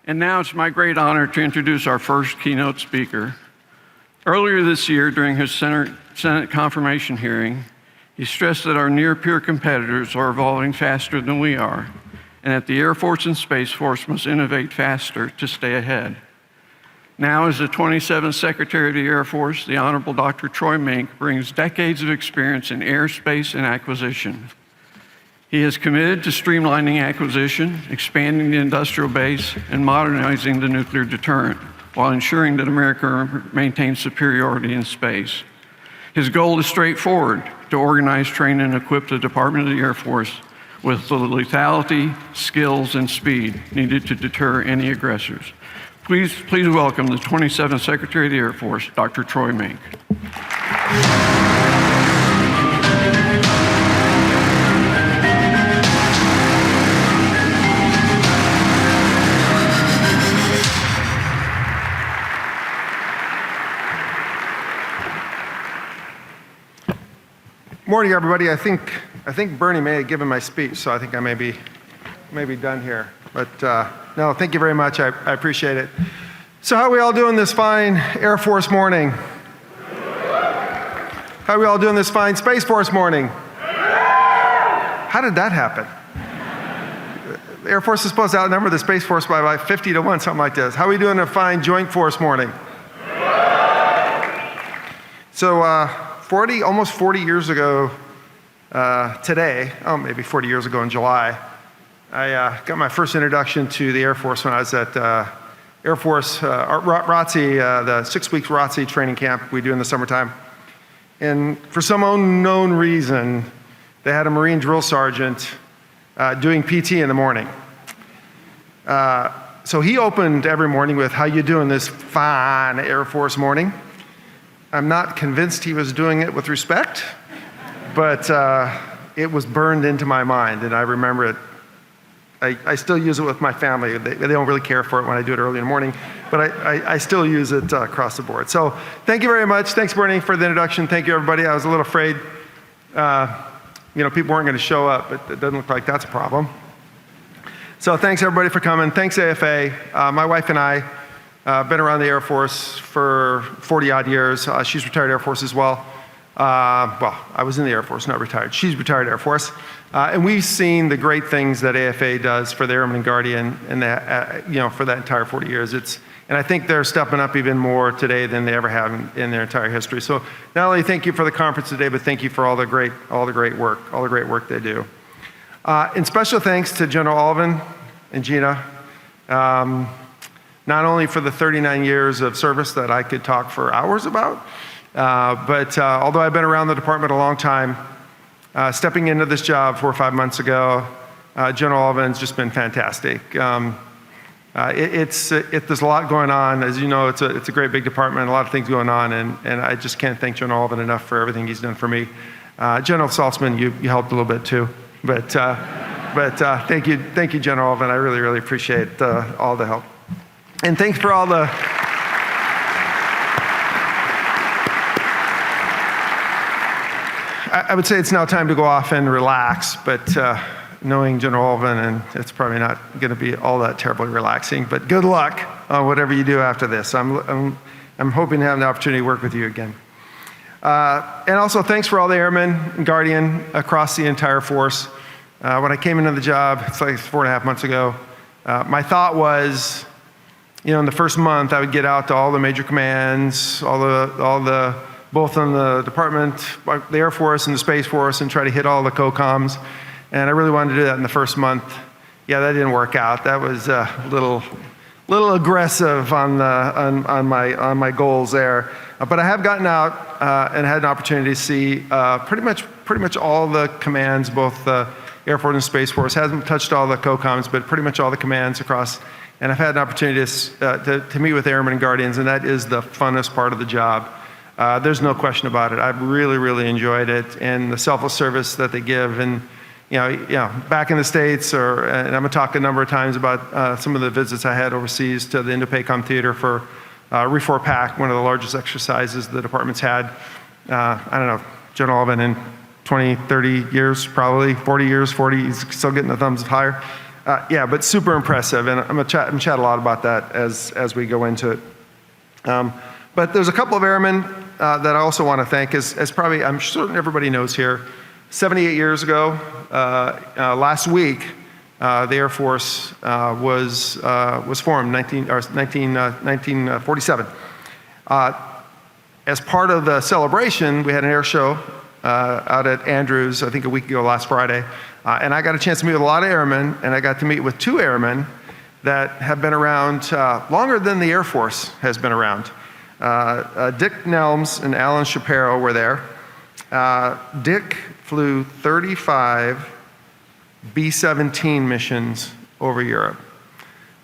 And now it's my great honor to introduce our first keynote speaker. Earlier this year, during his Senate confirmation hearing, he stressed that our near-peer competitors are evolving faster than we are, and that the Air Force and Space Force must innovate faster to stay ahead. Now, as the 27th Secretary of the Air Force, the Honorable Dr. Troy Meink brings decades of experience in airspace and acquisition. He is committed to streamlining acquisition, expanding the industrial base, and modernizing the nuclear deterrent, while ensuring that America maintains superiority in space. His goal is straightforward: to organize, train, and equip the Department of the Air Force with the lethality, skills, and speed needed to deter any aggressors. Please welcome the 27th Secretary of the Air Force, Dr. Troy Meink. Morning, everybody. I think Bernie may have given my speech, so I think I may be done here. But no, thank you very much. I appreciate it. So how are we all doing this fine Air Force morning? How are we all doing this fine Space Force morning? How did that happen? The Air Force is supposed to outnumber the Space Force by about 50 to 1, something like this. How are we doing a fine Joint Force morning? So almost 40 years ago today, maybe 40 years ago in July, I got my first introduction to the Air Force when I was at Air Force ROTC, the 6 weeks ROTC training camp we do in the summertime. And for some unknown reason, they had a Marine drill sergeant doing PT in the morning. So he opened every morning with, "How you doing this fine Air Force morning?" I'm not convinced he was doing it with respect, but it was burned into my mind, and I remember it. I still use it with my family. They don't really care for it when I do it early in the morning, but I still use it across the board. So thank you very much. Thanks, Bernie, for the introduction. Thank you, everybody. I was a little afraid people weren't going to show up, but it doesn't look like that's a problem. So thanks, everybody, for coming. Thanks, AFA. My wife and I been around the Air Force for 40-odd years. She's retired Air Force as well. Well, I was in the Air Force, not retired. She's retired Air Force. And we've seen the great things that AFA does for the Airman and Guardian and for that entire 40 years. And I think they're stepping up even more today than they ever have in their entire history. So not only thank you for the conference today, but thank you for all the great work they do. And special thanks to General Alvin and Gina. Not only for the 39 years of service that I could talk for hours about, but although I've been around the department a long time, stepping into this job 4 or 5 months ago, General Alvin's just been fantastic. There's a lot going on. As you know, it's a great big department, a lot of things going on, and I just can't thank General Alvin enough for everything he's done for me. General Saltzman, you helped a little bit too, but thank you, General Alvin. I really, really appreciate all the help. And thanks for all the I would say it's now time to go off and relax, but knowing General Alvin, and it's probably not going to be all that terribly relaxing, but good luck on whatever you do after this. I'm hoping to have an opportunity to work with you again. And also thanks for all the airmen and Guardian across the entire force. When I came into the job, it's like 4.5 months ago, my thought was, in the first month, I would get out to all the major commands, both in the department, the Air Force and the Space Force, and try to hit all the COCOMs. And I really wanted to do that in the first month. Yeah, that didn't work out. That was a little aggressive on my goals there. But I have gotten out and had an opportunity to see pretty much all the commands, both the Air Force and Space Force. Hasn't touched all the COCOMs, but pretty much all the commands across. And I've had an opportunity to meet with Airmen and Guardians, and that is the funnest part of the job. There's no question about it. I've really, really enjoyed it, and the selfless service that they give. And back in the States, and I'm going to talk a number of times about some of the visits I had overseas to the Indo-PACOM theater for Refor PAC, one of the largest exercises the department's had. I don't know, General Alvin in 20, 30 years, probably 40 years, he's still getting the thumbs higher. But super impressive, and I'm gonna chat a lot about that as we go into it. But there's a couple of airmen that I also want to thank, as probably I'm certain everybody knows here. 78 years ago, last week, the Air Force was formed, 1947. As part of the celebration, we had an air show out at Andrews, I think a week ago, last Friday. And I got a chance to meet with a lot of airmen, and I got to meet with 2 airmen that have been around longer than the Air Force has been around. Dick Nelms and Alan Shapiro were there. Dick flew 35 B-17 missions over Europe.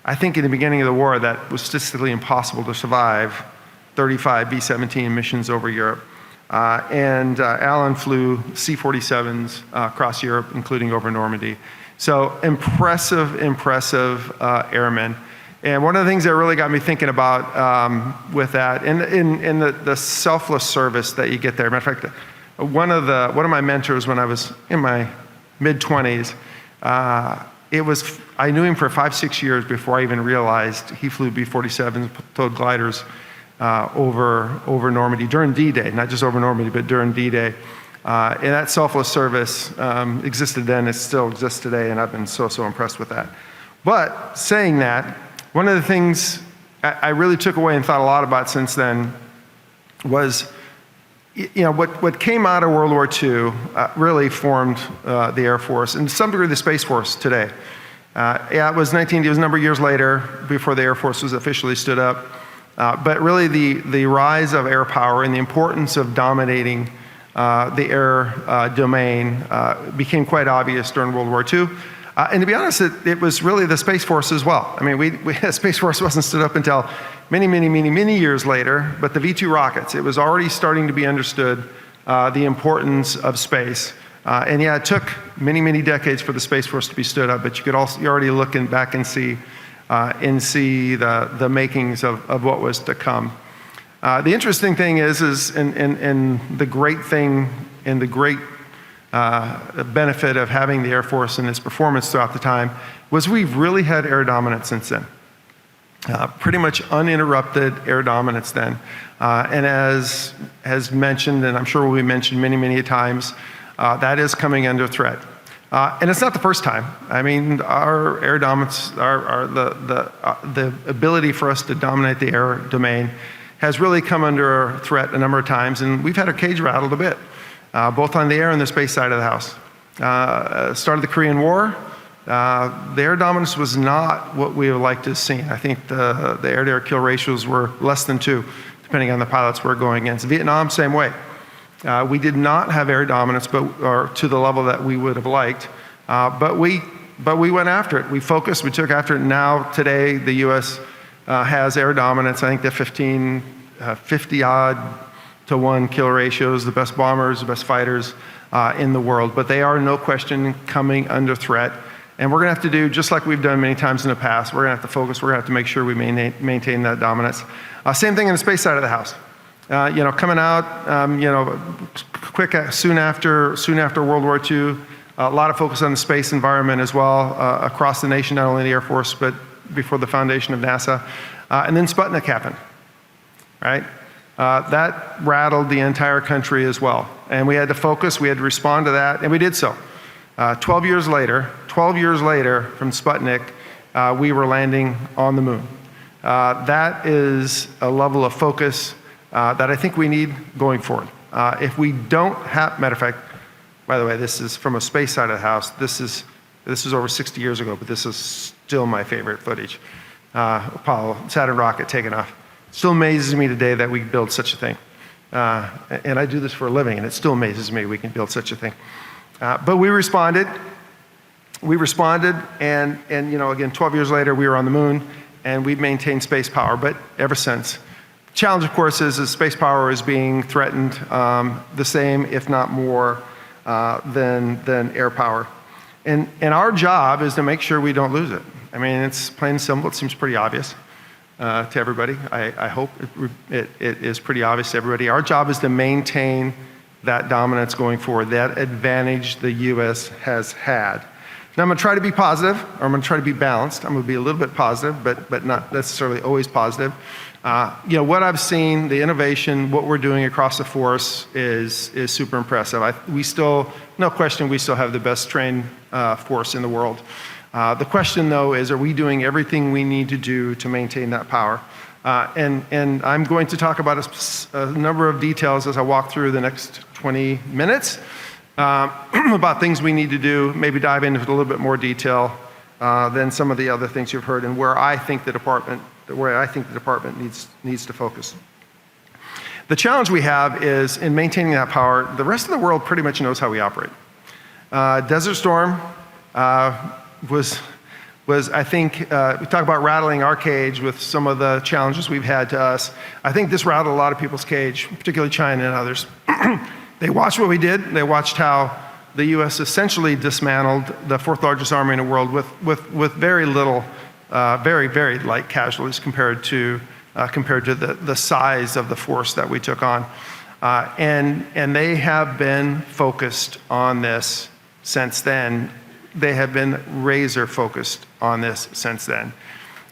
I think in the beginning of the war that was statistically impossible to survive 35 B-17 missions over Europe. And Alan flew C-47s across Europe, including over Normandy. So impressive airmen. And one of the things that really got me thinking about with that, and the selfless service that you get there. Matter of fact, one of my mentors when I was in my mid-20s, I knew him for 5-6 years before I even realized he flew B-47s, towed gliders over Normandy during D-Day, not just over Normandy, but during D-Day. And that selfless service existed then, it still exists today, and I've been so impressed with that. But saying that, one of the things I really took away and thought a lot about since then was, what came out of World War II really formed the Air Force, and to some degree the Space Force today. It was a number of years later before the Air Force was officially stood up. But really the rise of air power and the importance of dominating the air domain became quite obvious during World War II. And to be honest, it was really the Space Force as well. I mean, the Space Force wasn't stood up until many years later, but the V-2 rockets, it was already starting to be understood the importance of space. And yeah, it took many decades for the Space Force to be stood up, but you're already looking back and see the makings of what was to come. The interesting thing is and the great thing and the great benefit of having the Air Force and its performance throughout the time was we've really had air dominance since then. Pretty much uninterrupted air dominance then. And as mentioned, and I'm sure will be mentioned many times, that is coming under threat. And it's not the first time. I mean, our air dominance, the ability for us to dominate the air domain has really come under threat a number of times, and we've had our cage rattled a bit, both on the air and the space side of the house. Start of the Korean War, the air dominance was not what we would like to have seen. I think the air-to-air kill ratios were less than 2, depending on the pilots we're going against. Vietnam, same way. We did not have air dominance, or to the level that we would have liked, but we went after it. We focused, we took after it. Now, today, the U.S. Has air dominance. I think the 50-odd to 1 kill ratios, the best bombers, the best fighters in the world. But they are, no question, coming under threat. And we're going to have to do, just like we've done many times in the past, we're going to have to focus, we're going to have to make sure we maintain that dominance. Same thing in the space side of the house. Coming out, soon after World War II, a lot of focus on the space environment as well, across the nation, not only the Air Force, but before the foundation of NASA. And then Sputnik happened, right? That rattled the entire country as well. And we had to focus, we had to respond to that, and we did so. 12 years later from Sputnik, we were landing on the moon. That is a level of focus that I think we need going forward. If we don't have, matter of fact, by the way, this is from a space side of the house. This is over 60 years ago, but this is still my favorite footage. Apollo, Saturn rocket taking off. Still amazes me today that we can build such a thing. And I do this for a living, and it still amazes me we can build such a thing. But we responded. And again, 12 years later, we were on the moon, and we've maintained space power, but ever since. The challenge, of course, is space power is being threatened the same, if not more, than air power. And our job is to make sure we don't lose it. I mean, it's plain and simple. It seems pretty obvious to everybody. I hope it is pretty obvious to everybody. Our job is to maintain that dominance going forward, that advantage the U.S. has had. Now I'm going to try to be positive, or I'm going to try to be balanced. I'm going to be a little bit positive, but not necessarily always positive. What I've seen, the innovation, what we're doing across the force is super impressive. No question, we still have the best trained force in the world. The question, though, is, are we doing everything we need to do to maintain that power? And I'm going to talk about a number of details as I walk through the next 20 minutes about things we need to do, maybe dive into a little bit more detail than some of the other things you've heard, and where I think the department needs to focus. The challenge we have is in maintaining that power. The rest of the world pretty much knows how we operate. Desert Storm was I think, we talk about rattling our cage with some of the challenges we've had to us. I think this rattled a lot of people's cage, particularly China and others. They watched what we did. They watched how the U.S. essentially dismantled the fourth largest army in the world with very little, very, very light casualties compared to the size of the force that we took on. And they have been focused on this since then. They have been razor focused on this since then.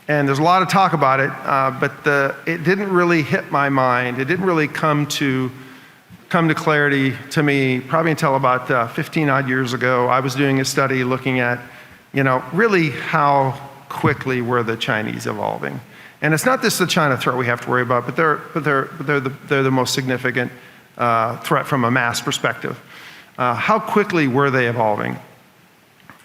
And there's a lot of talk about it, but it didn't really hit my mind. It didn't really come to clarity to me probably until about 15 odd years ago. I was doing a study looking at, really how quickly were the Chinese evolving. And it's not just the China threat we have to worry about, but they're the most significant threat from a mass perspective. How quickly were they evolving?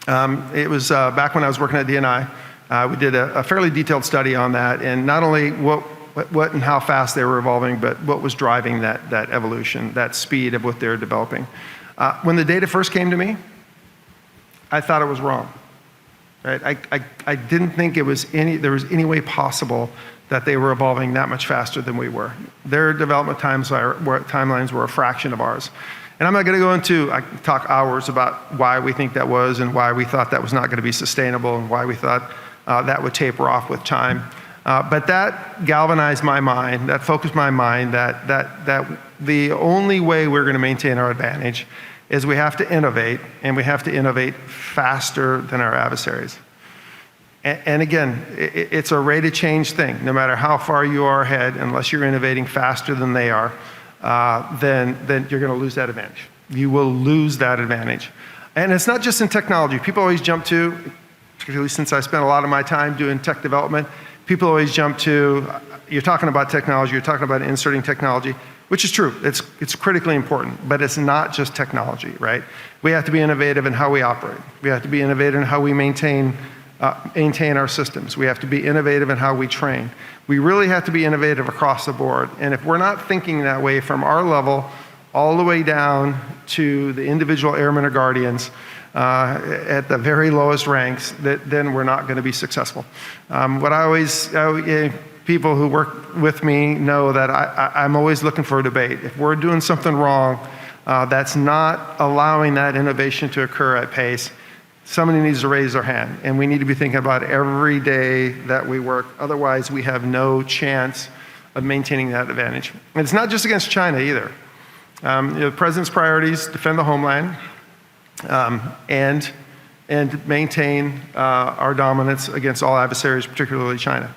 It was back when I was working at DNI. We did a fairly detailed study on that, and not only what and how fast they were evolving, but what was driving that evolution, that speed of what they're developing. When the data first came to me, I thought it was wrong. Right? I didn't think there was any way possible that they were evolving that much faster than we were. Their development timelines were a fraction of ours. And I'm not going to go into, I can talk hours about why we think that was and why we thought that was not going to be sustainable and why we thought that would taper off with time. But that galvanized my mind, that focused my mind that the only way we're going to maintain our advantage is we have to innovate, and we have to innovate faster than our adversaries. And again, it's a rate of change thing. No matter how far you are ahead, unless you're innovating faster than they are, then you're going to lose that advantage. You will lose that advantage. And it's not just in technology. People always jump to, particularly since I spent a lot of my time doing tech development, people always jump to, you're talking about technology, you're talking about inserting technology, which is true. It's critically important, but it's not just technology, right? We have to be innovative in how we operate. We have to be innovative in how we maintain our systems. We have to be innovative in how we train. We really have to be innovative across the board. And if we're not thinking that way from our level all the way down to the individual airmen or guardians at the very lowest ranks, then we're not going to be successful. People who work with me know that I'm always looking for a debate. If we're doing something wrong, that's not allowing that innovation to occur at pace, somebody needs to raise their hand, and we need to be thinking about every day that we work. Otherwise, we have no chance of maintaining that advantage. And it's not just against China either. The president's priorities: defend the homeland, and maintain our dominance against all adversaries, particularly China.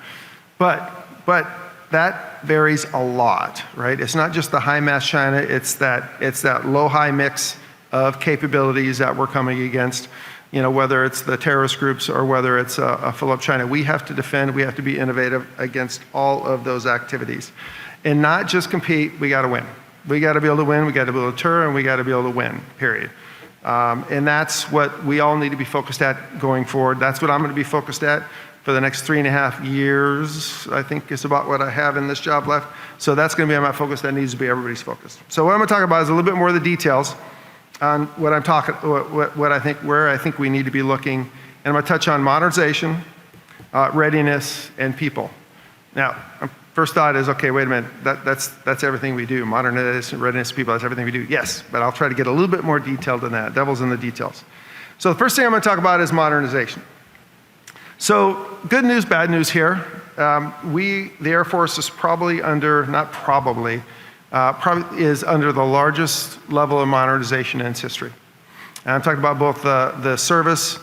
But that varies a lot, right? It's not just the high mass China. It's that low-high mix of capabilities that we're coming against. Whether it's the terrorist groups or whether it's a full-up China, we have to defend, we have to be innovative against all of those activities. And not just compete, we got to win. We got to be able to win, we got to be able to deter, and we got to be able to win, period. And that's what we all need to be focused at going forward. That's what I'm going to be focused at for the next 3.5 years, I think is about what I have in this job left. So that's going to be my focus. That needs to be everybody's focus. So what I'm going to talk about is a little bit more of the details on where I think we need to be looking. And I'm going to touch on modernization, readiness, and people. Now, first thought is, okay, wait a minute, that's everything we do. Modernization, readiness, people, that's everything we do. Yes, but I'll try to get a little bit more detailed than that. Devil's in the details. So the first thing I'm going to talk about is modernization. So good news, bad news here. The Air Force is probably is under the largest level of modernization in its history. And I'm talking about both the service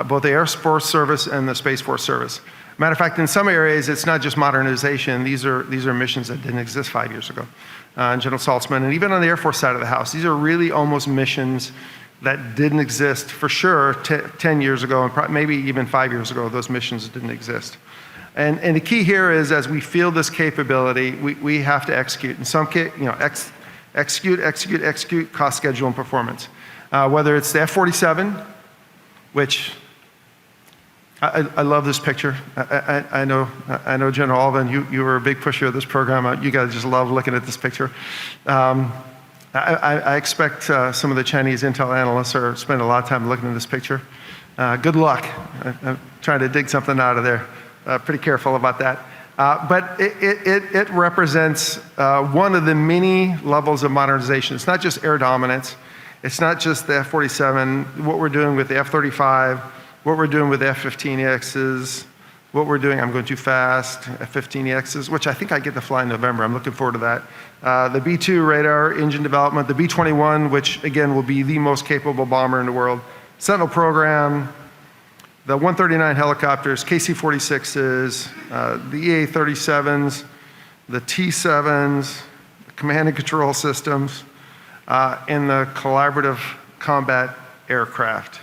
both the Air Force Service and the Space Force Service. Matter of fact, in some areas, it's not just modernization. These are missions that didn't exist 5 years ago. General Saltzman, and even on the Air Force side of the house, these are really almost missions that didn't exist for sure 10 years ago, and maybe even 5 years ago, those missions didn't exist. And the key here is, as we feel this capability, we have to execute. In some case, execute, cost, schedule, and performance. Whether it's the F-47, which I love this picture. I know General Alvin, you were a big pusher of this program. You guys just love looking at this picture. I expect some of the Chinese intel analysts are spending a lot of time looking at this picture. Good luck. I'm trying to dig something out of there. Pretty careful about that. But it represents one of the many levels of modernization. It's not just air dominance. It's not just the F-47, what we're doing with the F-35, what we're doing with the F-15EXs, what we're doing, I'm going too fast, F-15EXs, which I think I get to fly in November. I'm looking forward to that. The B-2 radar engine development, the B-21, which again will be the most capable bomber in the world, Sentinel program, the 139 helicopters, KC-46s, the EA-37s, the T-7s, the command and control systems, and the collaborative combat aircraft.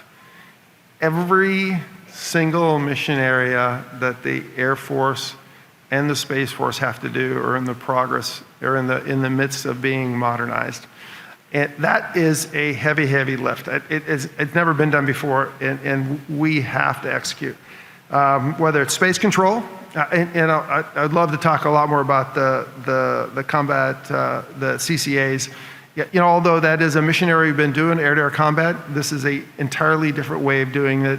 Every single mission area that the Air Force and the Space Force have to do are in the progress, or in the midst of being modernized. And that is a heavy, heavy lift. It's never been done before, and we have to execute. Whether it's space control, and I'd love to talk a lot more about the combat, the CCAs. Although that is a mission area we've been doing, air-to-air combat, this is an entirely different way of doing it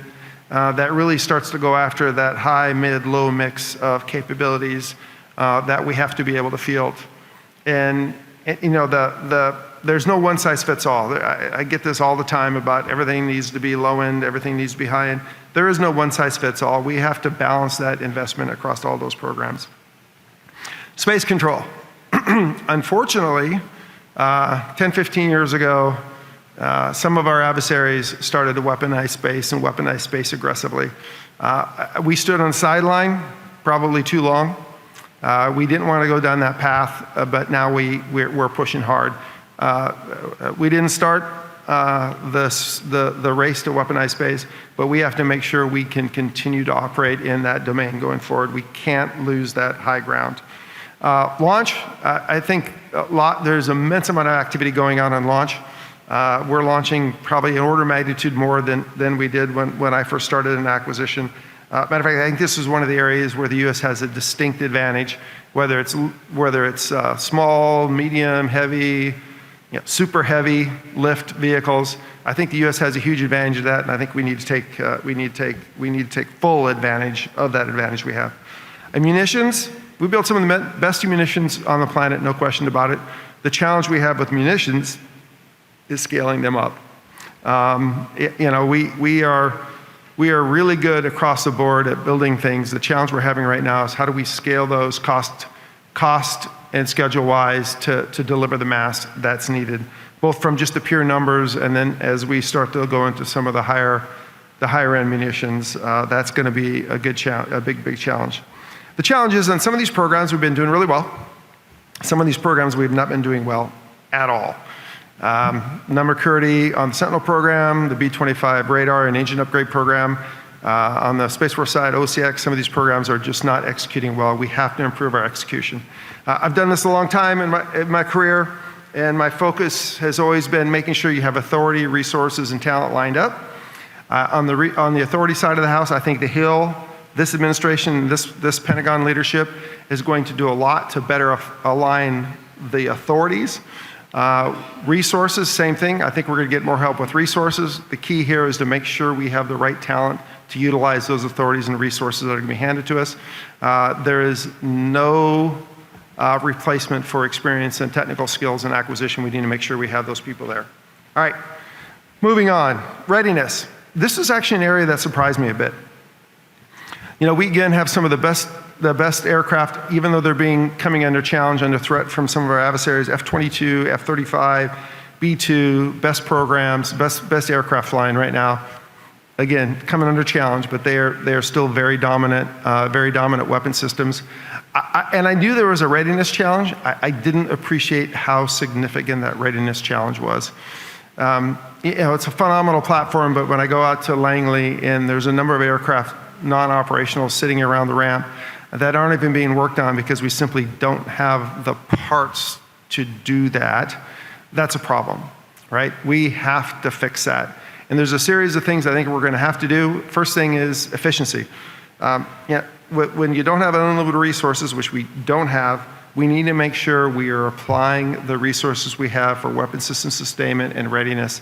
that really starts to go after that high, mid, low mix of capabilities that we have to be able to field. And there's no one size fits all. I get this all the time about everything needs to be low end, everything needs to be high end. There is no one size fits all. We have to balance that investment across all those programs. Space control. Unfortunately, 10, 15 years ago, some of our adversaries started to weaponize space and weaponize space aggressively. We stood on the sideline probably too long. We didn't want to go down that path, but now we're pushing hard. We didn't start the race to weaponize space, but we have to make sure we can continue to operate in that domain going forward. We can't lose that high ground. Launch, I think there's an immense amount of activity going on launch. We're launching probably an order of magnitude more than we did when I first started an acquisition. Matter of fact, I think this is one of the areas where the U.S. has a distinct advantage, whether it's small, medium, heavy, super heavy lift vehicles. I think the U.S. has a huge advantage of that, and I think we need to take full advantage of that advantage we have. And munitions, we built some of the best munitions on the planet, no question about it. The challenge we have with munitions is scaling them up. We are really good across the board at building things. The challenge we're having right now is how do we scale those cost and schedule-wise to deliver the mass that's needed, both from just the pure numbers, and then as we start to go into some of the higher end munitions, that's going to be a big challenge. The challenge is on some of these programs we've been doing really well. Some of these programs we've not been doing well at all. Nunn-McCurdy on the Sentinel program, the B-25 radar and engine upgrade program. On the Space Force side, OCX, some of these programs are just not executing well. We have to improve our execution. I've done this a long time in my career, and my focus has always been making sure you have authority, resources, and talent lined up. On the authority side of the house, I think the Hill, this administration, this Pentagon leadership is going to do a lot to better align the authorities. Resources, same thing. I think we're going to get more help with resources. The key here is to make sure we have the right talent to utilize those authorities and resources that are going to be handed to us. There is no replacement for experience and technical skills and acquisition. We need to make sure we have those people there. All right, moving on. Readiness. This is actually an area that surprised me a bit. We again have some of the best aircraft, even though they're coming under challenge, under threat from some of our adversaries, F-22, F-35, B-2, best programs, best aircraft flying right now. again, coming under challenge, but they are still very dominant weapon systems. And I knew there was a readiness challenge. I didn't appreciate how significant that readiness challenge was. It's a phenomenal platform, but when I go out to Langley and there's a number of aircraft non-operational sitting around the ramp that aren't even being worked on because we simply don't have the parts to do that, that's a problem, right? We have to fix that. And there's a series of things I think we're going to have to do. First thing is efficiency. When you don't have unlimited resources, which we don't have, we need to make sure we are applying the resources we have for weapon system sustainment and readiness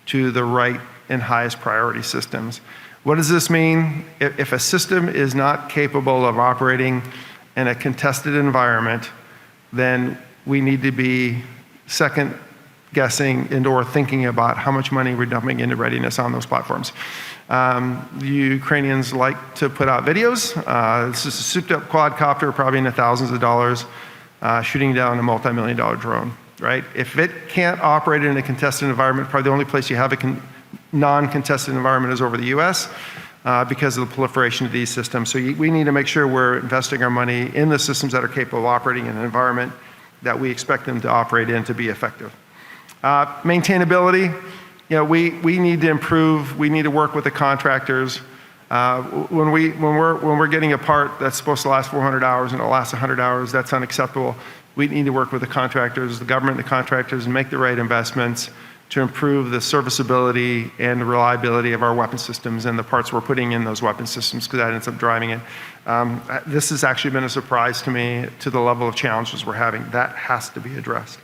to the right and highest priority systems. What does this mean? If a system is not capable of operating in a contested environment, then we need to be second guessing and/or thinking about how much money we're dumping into readiness on those platforms. The Ukrainians like to put out videos. This is a souped-up quadcopter, probably in the thousands of dollars, shooting down a multi-million-dollar drone, right? If it can't operate in a contested environment, probably the only place you have a non-contested environment is over the US because of the proliferation of these systems. So we need to make sure we're investing our money in the systems that are capable of operating in an environment that we expect them to operate in to be effective. Maintainability, we need to improve. We need to work with the contractors. When we're getting a part that's supposed to last 400 hours and it'll last 100 hours, that's unacceptable. We need to work with the contractors, the government, the contractors, and make the right investments to improve the serviceability and the reliability of our weapon systems and the parts we're putting in those weapon systems, because that ends up driving it. This has actually been a surprise to me, to the level of challenges we're having. That has to be addressed.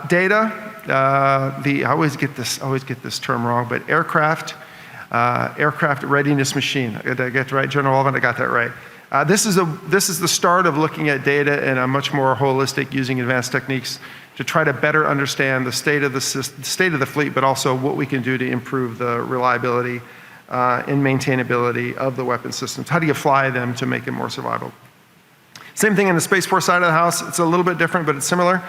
Data, I always get this term wrong, but aircraft readiness machine. Did I get it right, General Alvin? I got that right. This is the start of looking at data in a much more holistic, using advanced techniques to try to better understand the state of the fleet, but also what we can do to improve the reliability and maintainability of the weapon systems. How do you fly them to make them more survivable? Same thing in the Space Force side of the house. It's a little bit different, but it's similar.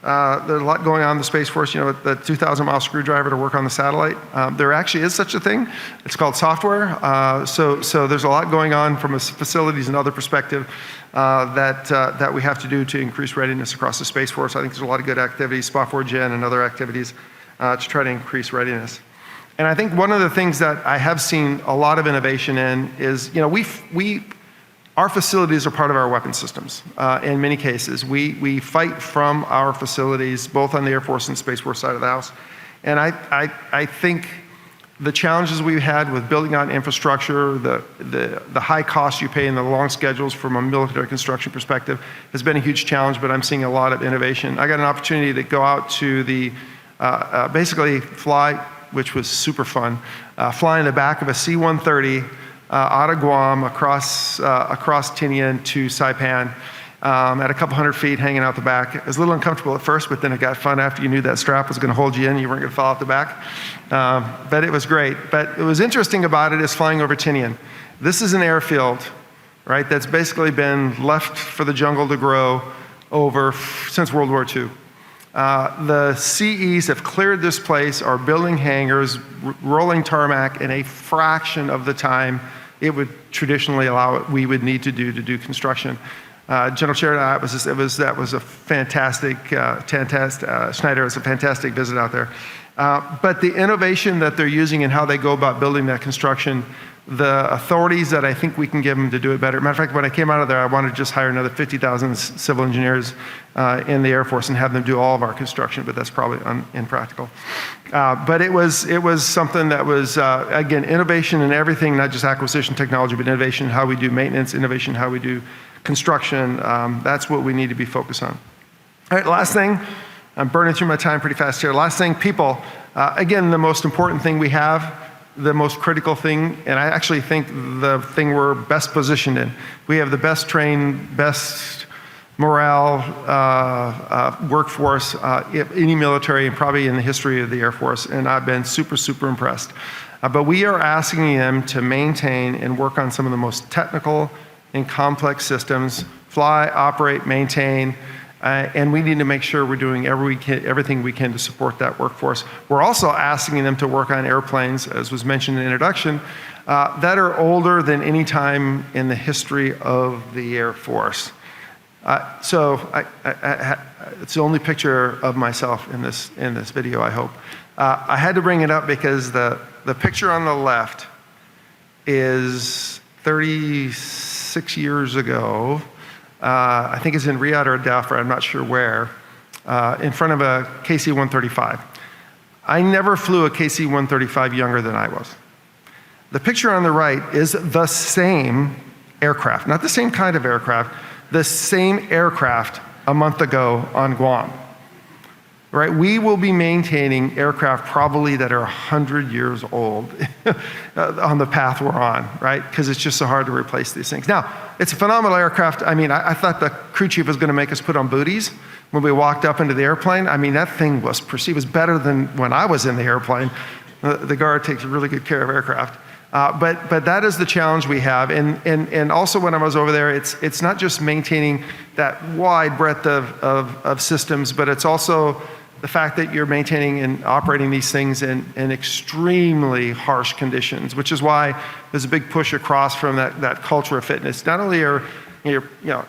There's a lot going on in the Space Force, the 2,000-mile screwdriver to work on the satellite. There actually is such a thing. It's called software. So there's a lot going on from a facilities and other perspective that we have to do to increase readiness across the Space Force. I think there's a lot of good activities, SPA4Gen and other activities to try to increase readiness. And I think one of the things that I have seen a lot of innovation in is, our facilities are part of our weapon systems. In many cases, we fight from our facilities, both on the Air Force and Space Force side of the house. And I think the challenges we've had with building out infrastructure, the high costs you pay and the long schedules from a military construction perspective has been a huge challenge, but I'm seeing a lot of innovation. I got an opportunity to go out to basically fly, which was super fun, fly in the back of a C-130 out of Guam across Tinian to Saipan at a couple hundred feet, hanging out the back. It was a little uncomfortable at first, but then it got fun after you knew that strap was going to hold you in. You weren't going to fall off the back. But it was great. But what was interesting about it is flying over Tinian. This is an airfield, right, that's basically been left for the jungle to grow over since World War II. The CEs have cleared this place, are building hangars, rolling tarmac in a fraction of the time it would traditionally we would need to do construction. General Chair, that was a fantastic, Schneider, it was a fantastic visit out there. But the innovation that they're using and how they go about building that construction, the authorities that I think we can give them to do it better. Matter of fact, when I came out of there, I wanted to just hire another 50,000 civil engineers in the Air Force and have them do all of our construction, but that's probably impractical. But it was something that was, again, innovation in everything, not just acquisition technology, but innovation in how we do maintenance, innovation in how we do construction. That's what we need to be focused on. All right, last thing. I'm burning through my time pretty fast here. Last thing, people. Again, the most important thing we have, the most critical thing, and I actually think the thing we're best positioned in. We have the best trained, best morale workforce any military and probably in the history of the Air Force, and I've been super, super impressed. But we are asking them to maintain and work on some of the most technical and complex systems, fly, operate, maintain, And we need to make sure we're doing everything we can to support that workforce. We're also asking them to work on airplanes, as was mentioned in the introduction, that are older than any time in the history of the Air Force. It's the only picture of myself in this video, I hope. I had to bring it up because the picture on the left is 36 years ago. I think it's in Riyadh or DAF, or I'm not sure where, in front of a KC-135. I never flew a KC-135 younger than I was. The picture on the right is the same aircraft, not the same kind of aircraft, the same aircraft a month ago on Guam. Right? We will be maintaining aircraft probably that are 100 years old on the path we're on, right? Because it's just so hard to replace these things. Now, it's a phenomenal aircraft. I mean, I thought the crew chief was going to make us put on booties when we walked up into the airplane. I mean, that thing was perceived as better than when I was in the airplane. The Guard takes really good care of aircraft. But that is the challenge we have. And also when I was over there, it's not just maintaining that wide breadth of systems, but it's also the fact that you're maintaining and operating these things in extremely harsh conditions, which is why there's a big push across from that culture of fitness. Not only are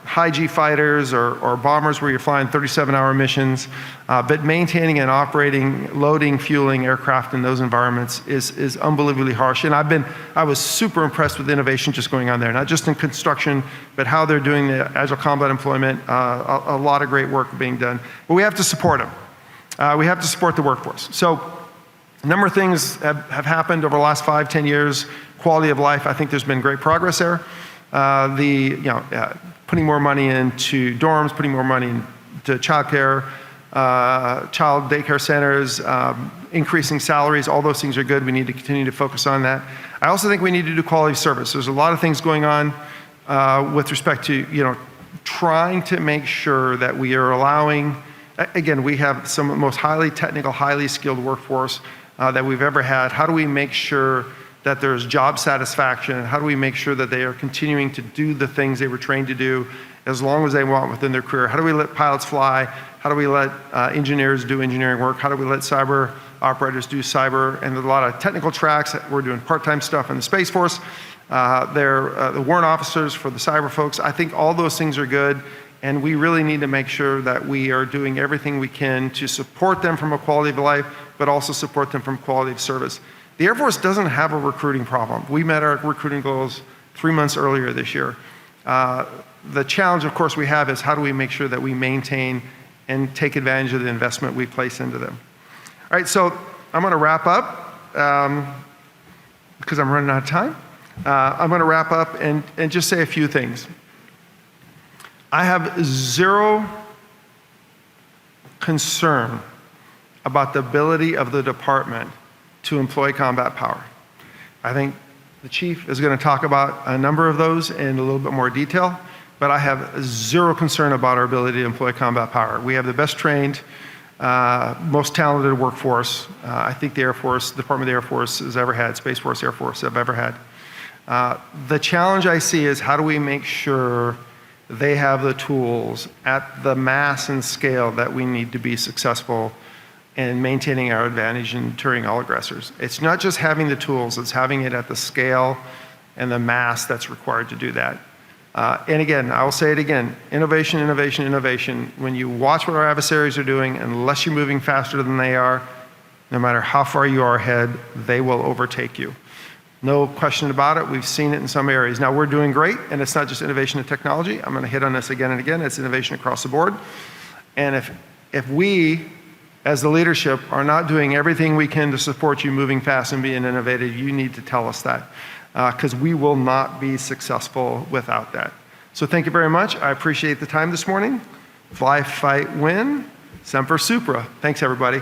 high G fighters or bombers where you're flying 37-hour missions, but maintaining and operating, loading, fueling aircraft in those environments is unbelievably harsh. And I was super impressed with the innovation just going on there, not just in construction, but how they're doing the agile combat employment, a lot of great work being done. But we have to support them. We have to support the workforce. So a number of things have happened over the last 5-10 years. Quality of life, I think there's been great progress there. Putting more money into dorms, putting more money into childcare, child daycare centers, increasing salaries, all those things are good. We need to continue to focus on that. I also think we need to do quality of service. There's a lot of things going on with respect to trying to make sure that we are allowing. Again, we have some of the most highly technical, highly skilled workforce that we've ever had. How do we make sure that there's job satisfaction? How do we make sure that they are continuing to do the things they were trained to do as long as they want within their career? How do we let pilots fly? How do we let engineers do engineering work? How do we let cyber operators do cyber? And there's a lot of technical tracks. We're doing part-time stuff in the Space Force. They're the warrant officers for the cyber folks. I think all those things are good. And we really need to make sure that we are doing everything we can to support them from a quality of life, but also support them from quality of service. The Air Force doesn't have a recruiting problem. We met our recruiting goals 3 months earlier this year. The challenge, of course, we have is how do we make sure that we maintain and take advantage of the investment we place into them. All right, so I'm going to wrap up because I'm running out of time. I'm going to wrap up and just say a few things. I have zero concern about the ability of the department to employ combat power. I think the chief is going to talk about a number of those in a little bit more detail, but I have zero concern about our ability to employ combat power. We have the best trained, most talented workforce I think the Air Force, Department of the Air Force has ever had, Space Force, Air Force have ever had. The challenge I see is how do we make sure they have the tools at the mass and scale that we need to be successful in maintaining our advantage and deterring all aggressors. It's not just having the tools, it's having it at the scale and the mass that's required to do that. And again, I will say it again, innovation, innovation, innovation. When you watch what our adversaries are doing, unless you're moving faster than they are, no matter how far you are ahead, they will overtake you. No question about it. We've seen it in some areas. Now we're doing great, and it's not just innovation and technology. I'm going to hit on this again and again. It's innovation across the board. And if we, as the leadership, are not doing everything we can to support you moving fast and being innovative, you need to tell us that, because we will not be successful without that. So thank you very much. I appreciate the time this morning. Fly, fight, win. Semper Supra. Thanks, everybody.